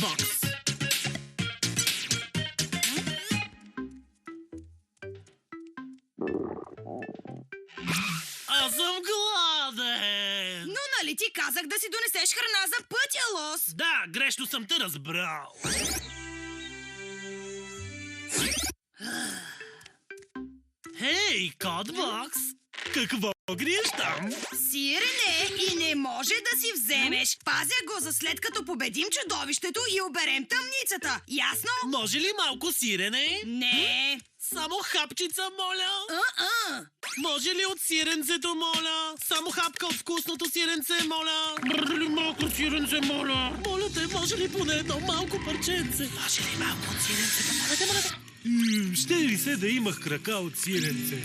Бокс. Аз съм гладен. Но нали ти казах да си донесеш храна за пътя, Лос? Да, грешно съм те разбрал. Хей, Кодбокс! Какво криеш там? Сирене и не може да си вземеш. Пазя го за след като победим чудовището и оберем тъмницата. Ясно? Може ли малко сирене? Не. Само хапчица, моля. Може ли от сиренцето, моля? Само хапка от вкусното сиренце, моля. Може ли малко сиренце, моля? Моля те, може ли поне едно малко парченце? Може ли малко от сиренцето, моля те? Ще ли се да имах крака от сиренце?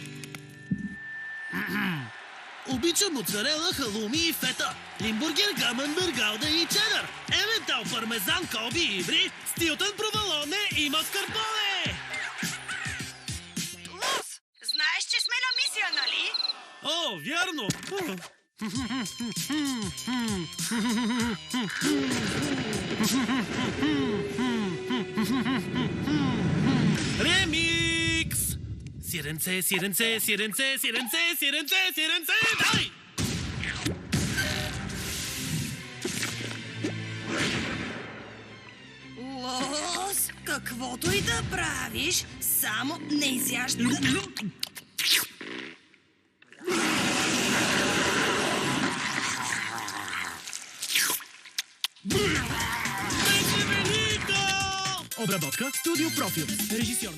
Обичам моцарела, халуми и фета. Лимбургер, гамънбър, гауда и чедър. Ементал, пармезан, колби и бри. Стилтън, провалоне и маскарпоне. Лос, знаеш, че сме на мисия, нали? О, вярно! Ремикс! Сиренце, сиренце, сиренце, сиренце, сиренце, сиренце, дай! Лос, каквото и да правиш, само не изяжда... Обработка Студио Профил. Режисьор